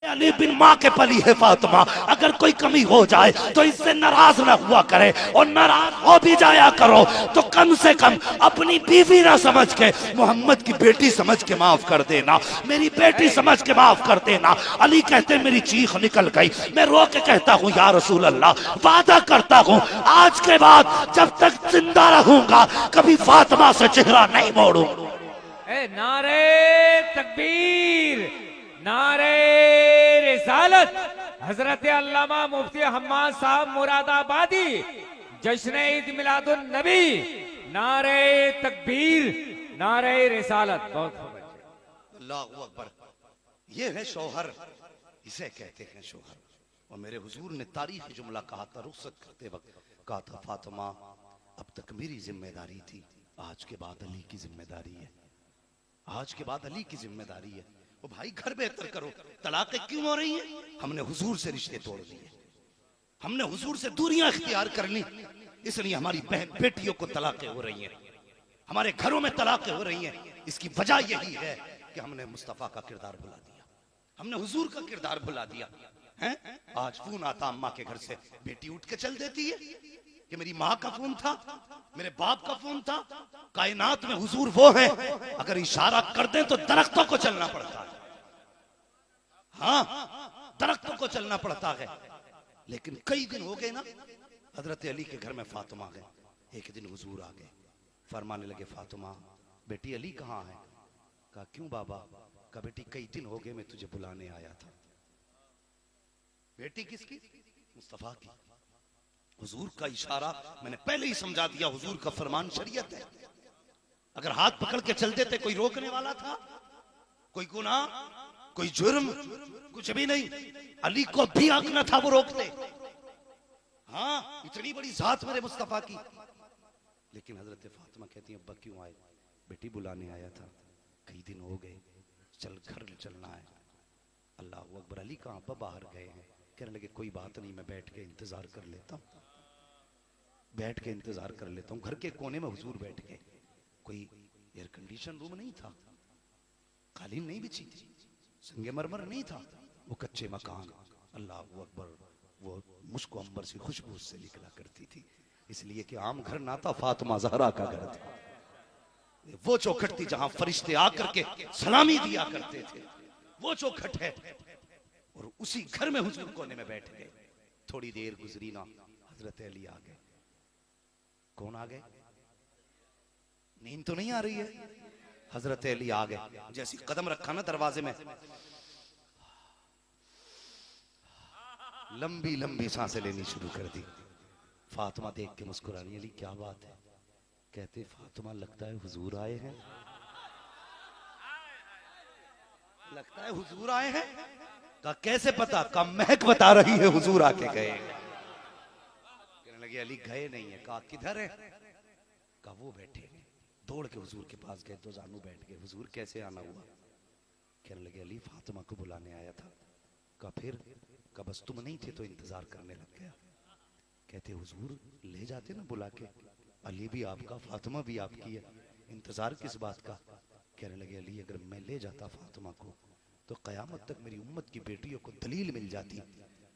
अली बिन माँ के पली है फातिमा, अगर कोई कमी हो जाए तो इससे नाराज न हुआ करे, और नाराज हो भी जाया करो तो कम से कम अपनी बीवी ना समझ के मोहम्मद की बेटी समझ के माफ कर देना, मेरी बेटी समझ के माफ कर देना। अली कहते मेरी चीख निकल गई, मैं रो के कहता हूँ या रसूल अल्लाह, वादा करता हूँ आज के बाद जब तक जिंदा रहूंगा कभी फातिमा से चेहरा नहीं मोड़ूंगा। नारे तकबीर, नारे रिसालत। हजरत अल्लामा मुफ्ती हम्माद साहब मुरादाबादी, जश्न ईद मिलादुन नबी। नारे तकबीर, नारे रिसालत। बहुत अल्लाहू अकबर। ये है शौहर, इसे कहते हैं शौहर। और मेरे हुजूर ने तारीखी जुमला कहा था रुखसत करते वक्त, कहा था फातिमा अब तक मेरी जिम्मेदारी थी, आज के बाद अली की जिम्मेदारी है, आज के बाद अली की जिम्मेदारी है। वो भाई घर बेहतर करो, तलाक़ें क्यों हो रही हैं? हमने हुजूर से रिश्ते तोड़ लिए, हमने हुजूर से दूरियां इख्तियार कर ली, इसलिए हमारी बहन बेटियों को तलाक़ें हो रही हैं, हमारे घरों में तलाक़ें हो रही हैं। इसकी वजह यही है कि हमने मुस्तफ़ा का किरदार भुला दिया, हमने हुजूर का किरदार भुला दिया है। आज फोन आता अम्मा के घर से, बेटी उठ के चल देती है कि मेरी माँ का फोन था, मेरे बाप का फोन था। कायनात में हुजूर वो है, अगर इशारा कर दें तो दरख्तों को चलना पड़ता है, हाँ दरख्तों को चलना पड़ता है। लेकिन कई दिन हो गए ना, हजरत अली के घर में फातिमा गए, एक दिन हुजूर आ गए, फरमाने लगे फातिमा बेटी अली कहाँ है? कहा क्यों बाबा? कहा बेटी कई दिन हो गए मैं तुझे बुलाने आया था। बेटी किसकी? मुस्तफा की। हुजूर का इशारा मैंने पहले ही समझा दिया, हुजूर का फरमान शरीयत है। अगर हाथ पकड़ के चल देते कोई रोकने वाला था? कोई गुनाह, कोई जुर्म, कुछ भी नहीं। अली को भी हक न था वो रोकते, हाँ इतनी बड़ी जात मेरे मुस्तफा की। लेकिन हजरत फातिमा कहती है अब्बा क्यों आए? बेटी बुलाने आया था, कई दिन हो गए, चल घर चलना है। अल्लाह अकबर। अली कहाँ? अब्बा बाहर गए हैं। कहने लगे कोई बात नहीं, मैं बैठ के इंतजार कर लेता हूँ, बैठ के इंतजार कर लेता हूँ। घर के कोने में हुजूर बैठ गए, कोई एयर कंडीशन रूम नहीं था, कालीन नहीं बिछी थी, संगमरमर नहीं था, वो कच्चे मकान। अल्लाह अकबर। वो मुश्को अंबर से खुशबू से निकला करती थी, इसलिए कि आम घर ना था, फातिमा ज़हरा का घर था। वो चौखट थी जहां फरिश्ते आकर के सलामी दिया करते थे, वो चौखट है। और उसी घर में हुजूर कोने में बैठ गए। थोड़ी देर गुजरी ना, हजरत अली आ गए। कौन आ गए? नींद तो नहीं आ रही है? हजरत अली आ गए, जैसी कदम रखा ना दरवाजे में, लंबी लंबी सांसें लेनी शुरू कर दी। फातिमा देख के मुस्कुरानी, अली क्या बात है? कहते फातिमा लगता है हुजूर आए हैं, लगता है हुजूर आए हैं। का कैसे पता? का महक बता रही है हुजूर आके गए। कहने लगे अली गए नहीं है। कहा किधर है? का वो बैठे। दौड़ के हुजूर के पास गए, दो जानू बैठ गए। हुजूर कैसे आना हुआ? कहने लगे अली फातिमा को बुलाने आया था। का फिर? का बस तुम नहीं थे तो इंतजार करने लग गया। कहते हुजूर ले जाते ना बुला के, अली भी आपका, फातिमा भी आपकी है, इंतजार किस बात का? कहने लगे अली अगर मैं ले जाता फातिमा को तो कयामत तक मेरी उम्मत की बेटियों को दलील मिल जाती,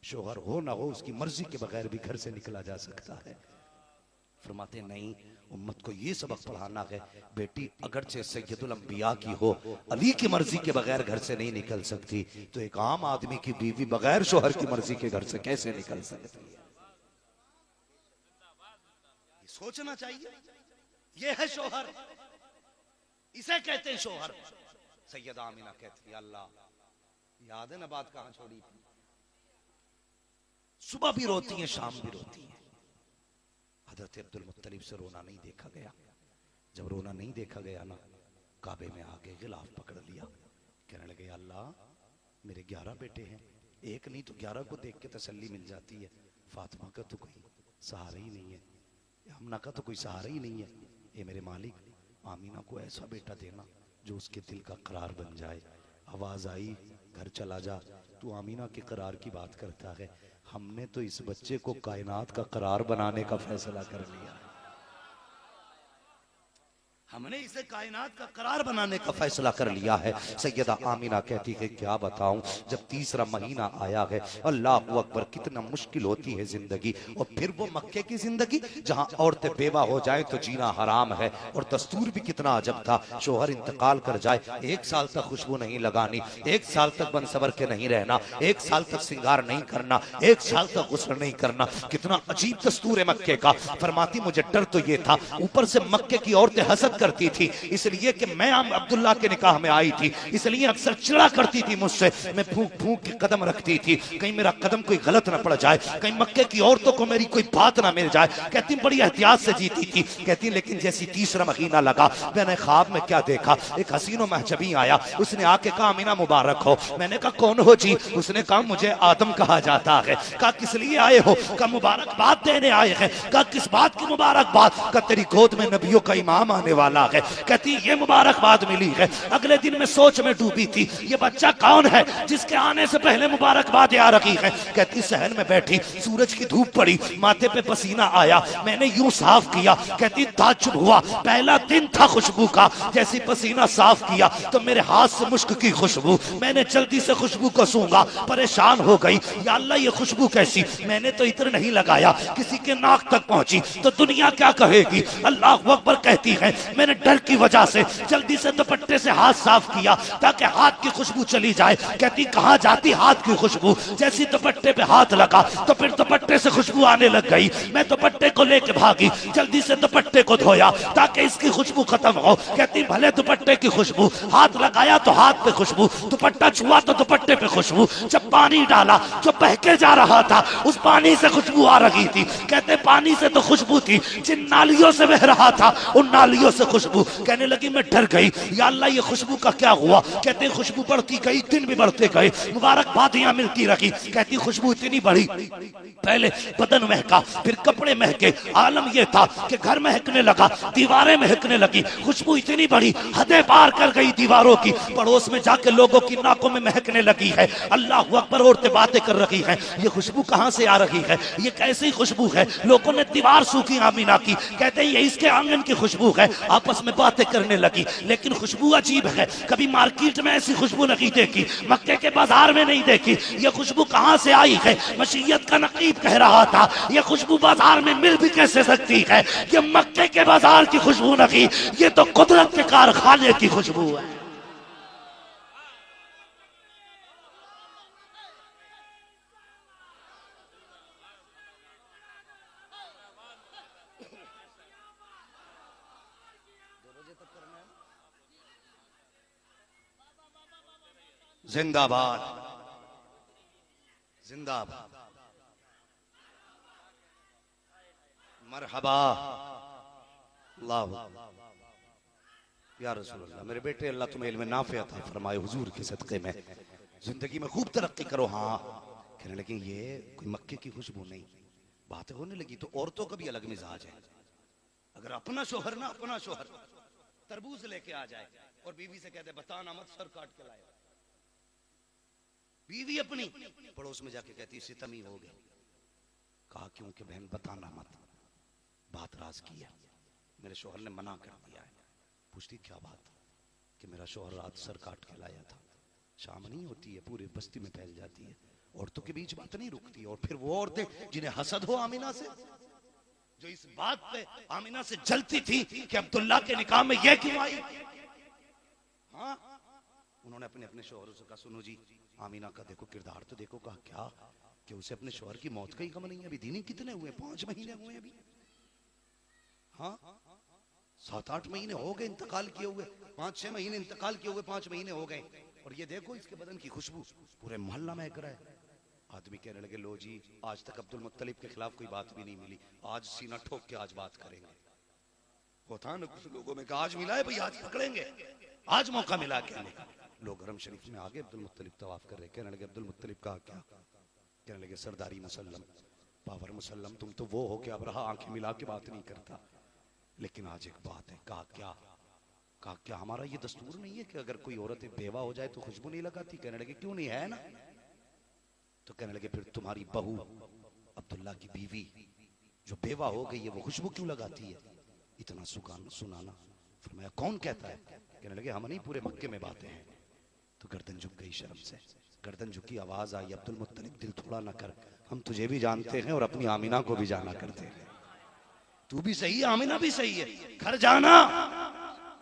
शोहर हो ना हो उसकी मर्जी के बगैर भी घर से निकला जा सकता है। फरमाते नहीं, उम्मत को ये सबक पढ़ाना है, बेटी अगरचे सैयदुल अंबिया की हो, अली की मर्जी के बगैर घर से नहीं निकल सकती, तो एक आम आदमी की बीवी बगैर शोहर की मर्जी के घर से कैसे निकल सकती है? सोचना चाहिए। यह है शोहर, इसे कहते हैं शोहर। सैयदा आमिना कहती है अल्लाह, याद है ना बात कहां छोड़ी थी? सुबह भी रोती है, शाम भी रोती है। हजरत अब्दुल मुत्तलिब से रोना नहीं देखा गया। जब रोना नहीं देखा गया ना, काबे में आगे गिलाफ पकड़ लिया। कहने लगे अल्लाह मेरे 11 बेटे हैं, एक नहीं तो 11 को देख के तसल्ली मिल जाती है। फातिमा का तो कोई सहारा ही नहीं है, हमना का तो कोई सहारा ही नहीं है। ये मेरे मालिक, आमीना को ऐसा बेटा देना जो उसके दिल का करार बन जाए। आवाज आई घर चला जा, तू आमीना के करार की बात करता है, हमने तो इस बच्चे को कायनात का करार बनाने का फैसला कर लिया। हमने इसे कायनात का करार बनाने का फैसला कर लिया है। सैयदा आमिना कहती है क्या बताऊं, जब तीसरा महीना आया है, अल्लाह अकबर, कितना मुश्किल होती है जिंदगी। और फिर वो मक्के की जिंदगी जहां औरतें बेवा हो जाए तो जीना हराम है। और दस्तूर भी कितना अजब था, शोहर इंतकाल कर जाए, 1 साल तक खुशबू नहीं लगानी, 1 साल तक बन सबर के नहीं रहना, 1 साल तक श्रृंगार नहीं करना, 1 साल तक गुस्ल नहीं करना। कितना अजीब दस्तूर है मक्के का। फरमाती मुझे डर तो ये था, ऊपर से मक्के की औरतें हसद करती थी, इसलिए कि मैं अब्दुल्ला के निकाह में आई थी, इसलिए अक्सर चिढ़ा करती थी मुझसे। मैं फूंक फूंक के कदम रखती थी, कहीं मेरा कदम कोई गलत ना पड़ जाए, कहीं मक्के की औरतों को मेरी कोई बात ना मिल जाए। कहती बड़ी एहतियात से जीती थी। कहती लेकिन जैसी तीसरा महीना लगा, मैंने ख्वाब में क्या देखा, एक हसीनो महजबी आया, उसने आके कहा अमीना मुबारक हो। मैंने कहा कौन हो जी? उसने कहा मुझे आदम कहा जाता है। कहा किस लिए आए हो? कहा मुबारकबाद देने आए हैं। कहा किस बात की मुबारकबाद? कहा तेरी गोद में नबियों का इमाम आने वाला है। कहती ये मुबारकबाद मिली है। अगले दिन मैं सोच में डूबी थी, ये बच्चा कौन है जिसके आने से पहले मुबारकबाद आ रखी है। कहती सहन में बैठी, सूरज की धूप पड़ी, माथे पे पसीना आया, मैंने यूं साफ किया। कहती ताज्जुब हुआ, पहला दिन था खुशबू का, जैसी पसीना साफ किया तो मेरे हाथ से मुश्क की खुशबू। मैंने जल्दी से खुशबू को सूंघा, परेशान हो गई, या अल्लाह ये खुशबू कैसी? मैंने तो इत्र नहीं लगाया, किसी के नाक तक पहुंची तो दुनिया क्या कहेगी? अल्लाह अकबर कहती है मैंने डर की वजह से जल्दी से दुपट्टे से हाथ साफ किया ताकि हाथ की खुशबू चली जाए। कहती कहां जाती हाथ की खुशबू? जैसी दुपट्टे पे हाथ लगा तो फिर दुपट्टे से खुशबू आने लग गई। मैं दुपट्टे को लेके भागी, जल्दी से दुपट्टे को धोया ताकि इसकी खुशबू खत्म हो। कहती भले दुपट्टे की खुशबू, हाथ लगाया तो हाथ पे खुशबू, दुपट्टा छुआ तो दुपट्टे पे खुशबू, जब पानी डाला जो बहके जा रहा था उस पानी से खुशबू आ रही थी। कहते पानी से तो खुशबू थी, जिन नालियों से बह रहा था उन नालियों से खुशबू। कहने लगी मैं डर गई, या अल्लाह ये खुशबू का क्या हुआ? कहते खुशबू बढ़ती गई, दिन भी बढ़ते गए, मुबारकबादियां मिलती रही। कहती खुशबू इतनी बढ़ी, पहले बदन महका, फिर कपड़े महके, आलम यह था कि घर महकने लगा, दीवारें महकने लगी। खुशबू इतनी बड़ी हदें पार कर गई दीवारों की, पड़ोस में जाके लोगों की नाकों में महकने लगी है। अल्लाह अकबर, औरतें बातें कर रही हैं, ये खुशबू कहां से आ रही है, ये कैसी खुशबू है? लोगों ने दीवार सूखी आमीना की, कहते हैं ये इसके आंगन की खुशबू है। आपस में बातें करने लगी, लेकिन खुशबू अजीब है, कभी मार्केट में ऐसी खुशबू नहीं देखी, मक्के के बाजार में नहीं देखी। ये खुशबू कहां से आई है? मशीयत का नकीब कह रहा था ये खुशबू बाजार में मिल भी कैसे सकती है? ये मक्के के बाजार की खुशबू नहीं, ये तो कुदरत के कारखाने की खुशबू है। जिंदाबाद जिंदाबाद, मरहबा, अल्लाह या रसूल अल्लाह। मेरे बेटे अल्लाह तुम्हें इल्म नाफे अता फरमाए हुजूर के सदक़े में, जिंदगी में खूब तरक्की करो। हाँ कहने लगे ये कोई मक्के की खुशबू नहीं। बातें होने लगी तो औरतों का भी अलग मिजाज है। अगर अपना शोहर ना, अपना शोहर तरबूज लेके आ जाए और बीवी से कहते बताना मत, सर काट के लाए, बीवी अपनी पड़ोस में जाके कहती सितमी हो गई। कहा क्यों? कि बहन बताना मत, बात राज की है, मेरे शोहर ने मना कर दिया है। पूछती क्या बात? कि मेरा शोहर रात सर काट के लाया था। शाम नहीं होती है, पूरी बस्ती में फैल जाती है, औरतों के बीच बात नहीं रुकती। और फिर वो औरतें जिन्हें हसद हो आमीना से, जो इस बात पे आमीना से जलती थी कि अब्दुल्ला के निकाह में यह क्यों आई, हाँ उन्होंने अपने अपने शोहरों से कहा सुनो जी आमीना का देखो किरदार तो देखो। कहा क्या? कि उसे अपने शोहर की मौत का ही गम नहीं है। अभी दिन ही कितने हुए? 5 महीने हुए अभी, हाँ 7-8 महीने हो गए इंतकाल किए हुए, 5-6 महीने इंतकाल किए हुए, 5 महीने हो गए। और ये देखो इसके बदन की खुशबू पूरे मोहल्ला महक रहा है। आदमी कहने लगे लो जी आज तक अब्दुल मुत्तलिब के खिलाफ कोई बात भी नहीं मिली, आज सीना ठोक के आज बात करेंगे। होता ना कुछ लोगों में, आज मिला है भाई, आज पकड़ेंगे, आज मौका मिला। कहने का लोग हरम शरीफ में आगे अब्दुल मुत्तलिब तवाफ कर रहे, कहने लगे अब्दुल मुत्तलिब कहा क्या? कहने लगे सरदारी मुसल्लम, पावर मुसल्लम, तुम तो वो हो कि अब रहा आंखें मिला के बात नहीं करता, लेकिन आज एक बात है। कहा क्या? कहा क्या हमारा ये दस्तूर नहीं है कि अगर कोई औरत बेवा हो जाए तो खुशबू नहीं लगाती? कहने लगे क्यों नहीं है ना? तो कहने लगे फिर तुम्हारी बहू अब्दुल्ला की बीवी जो बेवा हो गई है वो खुशबू क्यों लगाती है? इतना सुनाना फरमाया कौन कहता है? कहने लगे हम नहीं, पूरे मक्के में बातें हैं। तो गर्दन झुक गई शर्म से। गर्दन झुकी, आवाज आई, अब्दुल मुत्तलिब दिल थोड़ा ना कर, हम तुझे भी जानते हैं और अपनी आमिना को भी जाना करते हैं। तू भी सही है, आमिना भी सही है, घर जाना,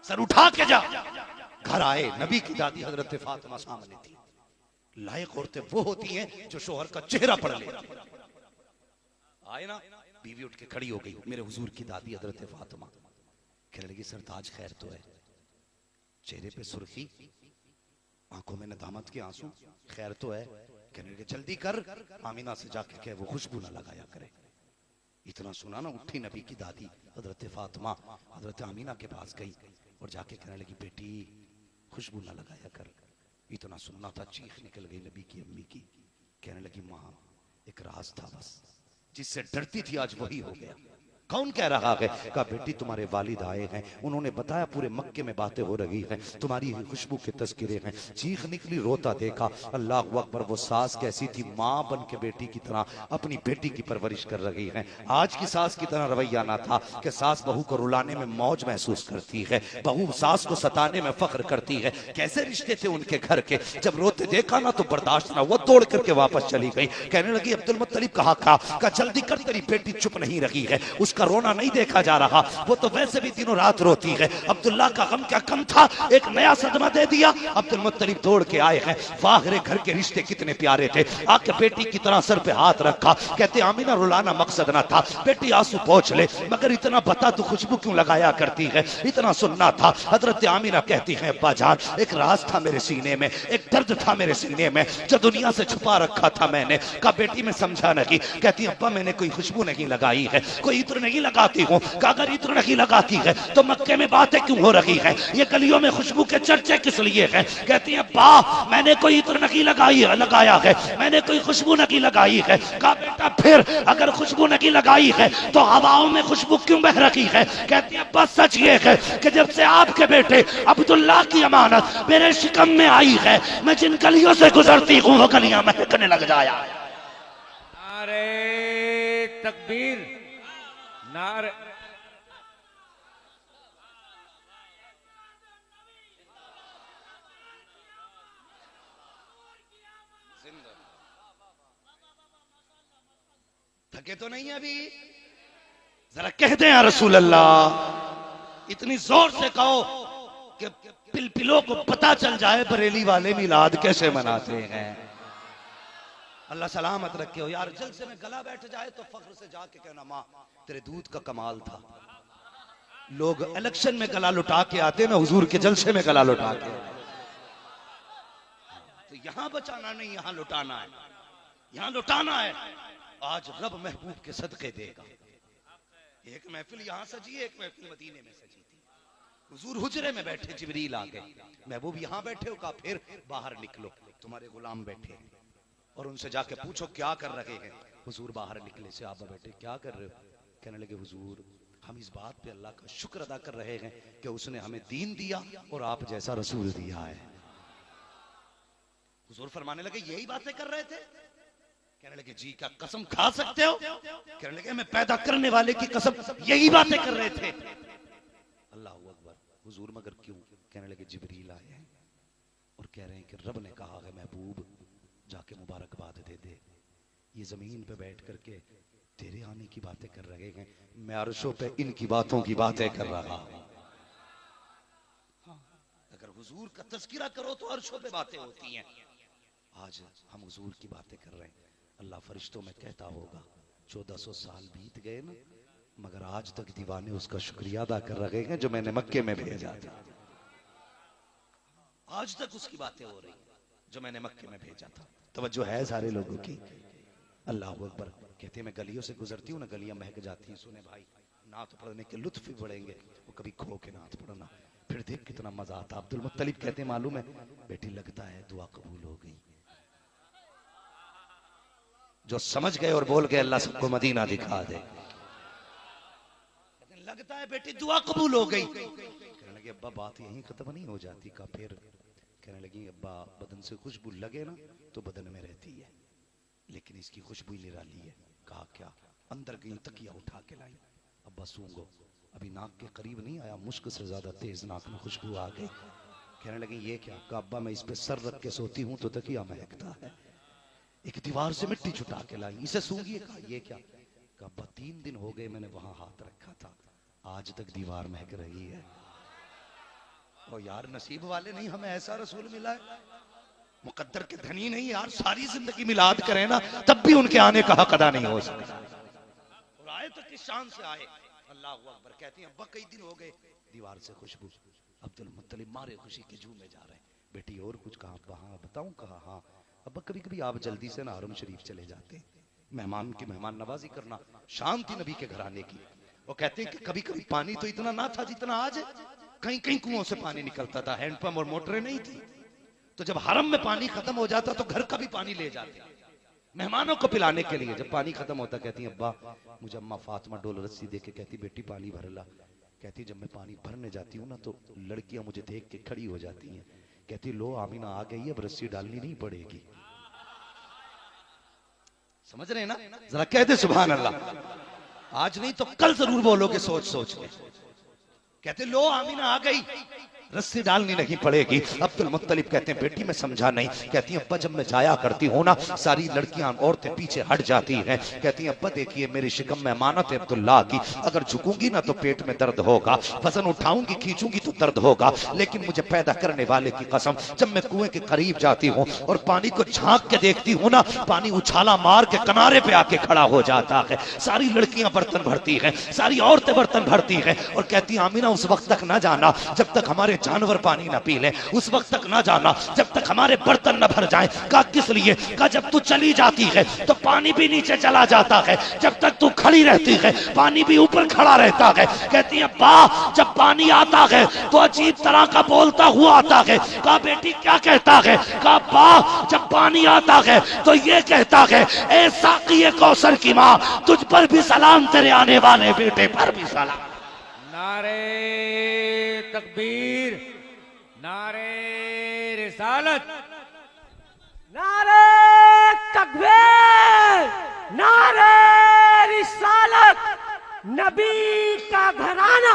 सर उठा के जा। घर आए, नबी की दादी हजरत फातिमा सामने थी। लायक औरतें वो होती हैं जो शोहर का चेहरा पढ़ ले। आए ना, बीवी उठ के खड़ी हो गई, मेरे हुजूर की दादी हजरत फातिमा। कहने लगी सरताज खैर तो है? चेहरे पे सुर्खी, आंखों में नदामत के आंसू, खैर तो है? कहने लगे जल्दी कर, आमिना से जाके कह वो खुशबू ना लगाया करे। इतना सुना ना, उठी नबी की दादी हजरत फातिमा हजरत आमिना के पास गई और जाके कहने लगी बेटी खुशबू ना लगाया कर। इतना सुनना था, चीख निकल गई नबी की अम्मी की। कहने लगी माँ एक राज था बस, जिससे डरती थी आज वही हो गया। कौन कह रहा है? कहा बेटी तुम्हारे वालिद आए हैं, उन्होंने बताया पूरे मक्के में बातें हो रही हैं, तुम्हारी खुशबू के तस्करे हैं। चीख निकली, रोता देखा। अल्लाह अकबर, वो सास कैसी थी, माँ बन के बेटी की तरह अपनी बेटी की परवरिश कर रही है। आज की सास की तरह रवैया ना था कि सास बहू को रुलाने में मौज महसूस करती है, बहू सास को सताने में फख्र करती है। कैसे रिश्ते थे उनके घर के। जब रोते देखा ना तो बर्दाश्त ना हुआ, दौड़ करके वापस चली गई। कहने लगी अब्दुल मुत्तलिब कहा का जल्दी कर, तेरी बेटी चुप नहीं रही है, उसका रोना नहीं देखा जा रहा, वो तो वैसे भी दिनों रात रोती है। अब्दुल्ला का गम क्या कम था, एक नया सदमा दे दिया। अब्दुल मुत्तलिब दौड़ के आए हैं, वाह रे घर के रिश्ते कितने प्यारे थे। आके बेटी की तरह सर पे हाथ रखा, कहते आमिना रुलाना मकसद ना था, बेटी आंसू पोंछ ले, मगर इतना बता तू खुशबू क्यों लगाया करती है, इतना सुनना था। हजरत आमिना कहती है अब्बा जान, एक राज था मेरे सीने में, एक दर्द था मेरे सीने में जो दुनिया से छुपा रखा था मैंने। कहा बेटी मैं समझा नहीं। कहती अब्बा मैंने कोई खुशबू नहीं लगाई है, कोई इत्र नहीं लगाती हूँ। अगर इत्र नहीं लगाती है तो मक्के में बातें क्यों हो रही है, ये गलियों में खुशबू के चर्चे किस लिए हैं? कहती है अब्बा मैंने कोई इत्र नहीं लगाया है, मैंने कोई खुशबू नहीं लगाई है। कहा बेटा फिर अगर खुशबू नहीं लगाई है तो हवाओं में खुशबू क्यों बह रही है? कहती है अब्बा सच ये है कि जब से आपके बेटे अब्दुल्ला की अमानत मेरे शिकम में आई है, मैं जिन गलियों से गुजरती हूँ वो गलियां महकने लग जाया। नारे तकबीर, नारे थके तो नहीं है अभी? जरा कहते हैं रसूल अल्लाह, इतनी जोर से कहो कि पिलपिलों को पता चल जाए बरेली वाले मिलाद कैसे मनाते हैं। अल्लाह सलामत रखे हो यार। जलसे में गला बैठ जाए तो फख्र से जाके कहना माँ तेरे दूध का कमाल था। लोग इलेक्शन में गला लुटा के आते ना, हुजूर के जलसे में गला लुटा के। तो यहां बचाना नहीं, यहां लुटाना है, यहां लुटाना है। आज रब महबूब के सदके देगा। एक महफिल यहां सजी, एक महफिल मदीने में सजी थी। हुजूर हुजरे में बैठे, जिब्रील आ गए, महबूब यहां बैठे हो? कहा फिर बाहर निकलो, तुम्हारे गुलाम बैठे और उनसे जाके पूछो क्या कर रहे हैं। हुजूर बाहर निकले से आबा बैठे, क्या कर रहे हो? कहने लगे हुजूर हम इस बात पे अल्लाह का शुक्र अदा कर रहे हैं कि उसने हमें दीन दिया और आप जैसा रसूल दिया है। हुजूर फरमाने लगे यही बातें कर रहे थे? कहने लगे जी क्या कसम खा सकते हो? कहने लगे मैं पैदा करने वाले की कसम यही बातें कर रहे थे। अल्लाह अकबर। हुजूर मगर क्यों? कहने लगे जिब्रील आए हैं और कह रहे हैं कि रब ने कहा है महबूब जाके मुबारकबाद दे दे। ये जमीन पे बैठ करके तेरे आने की बातें कर रहे हैं, मैं अर्शों पे इनकी बातों की बातें कर रहा हूं। अगर हुजूर का तज़किरा करो तो अर्शों पे बातें होती हैं। आज हम हुजूर की बातें कर रहे हैं। अल्लाह फरिश्तों में कहता होगा 1400 साल बीत गए ना, मगर आज तक दीवाने उसका शुक्रिया अदा कर रहे हैं जो मैंने मक्के में भेजा था। आज तक उसकी बातें हो रही जो मैंने मक्के में भेजा था। तवज्जो है सारे लोगों की? अल्लाह अकबर। कहते मैं गलियों से गुजरती हूँ ना, गलियां महक जाती हैं। सुने भाई, नात पढ़ने के लुत्फ भी बढ़ेंगे, वो कभी खो के नात पढ़ना, फिर देख कितना मजा आता। अब्दुल मुत्तलिब कहते मालूम है बेटी लगता है दुआ कबूल हो गई। जो समझ गए और बोल गए अल्लाह सबको मदीना दिखा दे। लगता है बेटी दुआ कबूल हो गई। कहने लगे अब्बा बात यहीं खत्म नहीं हो जाती का? फिर कहने लगी अब्बा बदन से खुशबू लगे ना तो बदन में रहती है, लेकिन इसकी खुशबू निराली है। कहा क्या? अंदर गई, तकिया उठा के लाई, अब्बा सूंघो, अभी नाक के करीब नहीं आया, मुश्क से ज्यादा तेज नाक में खुशबू आ गई। कहने लगे ये क्या? कहा अब्बा मैं इस पे सर रख के सोती हूँ तो तकिया महकता है। एक दीवार से मिट्टी छुटा के लाई, इसे सूंघिए। कहा ये क्या? कहा अब्बा 3 दिन हो गए मैंने वहां हाथ रखा था, आज तक दीवार महक रही है। और यार नसीब वाले नहीं, हमें ऐसा रसूल मिला है। मुकद्दर के धनी नहीं यार, सारी जिंदगी मिलाद करें ना तब भी उनके आने का हक अदा नहीं हो सकता। और आए तो किस शान से आए। अल्लाह अकबर। कहती हैं अब्बा कई दिन हो गए, दीवार से खुशबू। अब्दुल मुत्तलिब मारे खुशी के झूमे जा रहे हैं। बेटी और कुछ कहा? अब्बा हाँ बताऊं? कहा हाँ अब्बा कभी कभी आप जल्दी से ना हरम शरीफ चले जाते, मेहमान की मेहमान नवाजी करना, शान थी नबी के घराने की। वो कहते हैं कि कभी कभी पानी तो इतना ना था जितना आज है, कहीं कहीं कुओं से पानी निकलता था, हैंडपंप और मोटरें नहीं थी। तो जब हरम में पानी खत्म हो जाता तो घर का भी पानी ले जाते मेहमानों को पिलाने के लिए। जब पानी खत्म होता कहती है अब्बा मुझे अम्मा फातिमा डोल रस्सी दे के कहती बेटी पानी भर ला। कहती जब मैं पानी भरने जाती हूँ ना तो लड़कियां मुझे देख के खड़ी हो जाती हैं, कहती लो आमीना आ गई है, अब रस्सी डालनी नहीं पड़ेगी। समझ रहे हैं ना? जरा कह दे सुभान अल्लाह। आज नहीं तो कल जरूर बोलोगे सोच सोच के। कहते लो आमीना आ गई, रस्सी डालनी नहीं पड़ेगी। अब्दुल मुत्तलिब कहते हैं बेटी मैं समझा नहीं। कहती हैं अब्बा जब मैं जाया करती हूँ ना सारी लड़कियां औरतें पीछे हट जाती हैं। कहती हैं अब्बा देखिए मेरी शिकम में अमानत है अब्दुल्ला की, अगर झुकूंगी ना तो पेट में दर्द होगा, वजन उठाऊंगी खींचूंगी तो दर्द होगा, लेकिन मुझे पैदा करने वाले की कसम जब मैं कुएं के करीब जाती हूँ और पानी को झांक के देखती हूँ ना, पानी उछाला मार के किनारे पे आके खड़ा हो जाता है। सारी लड़कियां बर्तन भरती हैं, सारी औरतें बर्तन भरती हैं और कहती आमीना उस वक्त तक ना जाना जब तक हमारे जानवर पानी ना पी ले, उस वक्त तक ना जाना जब तक हमारे बर्तन न भर जाएं। कहा किस लिए? कहा जब तू चली जाती है तो पानी भी नीचे चला जाता है, जब तक तू खड़ी रहती है पानी भी ऊपर खड़ा रहता है। कहती है बा जब पानी आता है तो अजीब तरह का बोलता हुआ आता है। कहा बेटी क्या कहता है? कहा बा जब पानी आता है तो ये कहता है ए साक़ी कौसर की माँ तुझ पर भी सलाम, तेरे आने वाले बेटे पर भी सलाम। नारे तकबीर, नारे रिसालत, नारे तकबीर, नारे रिसालत, नबी का घराना।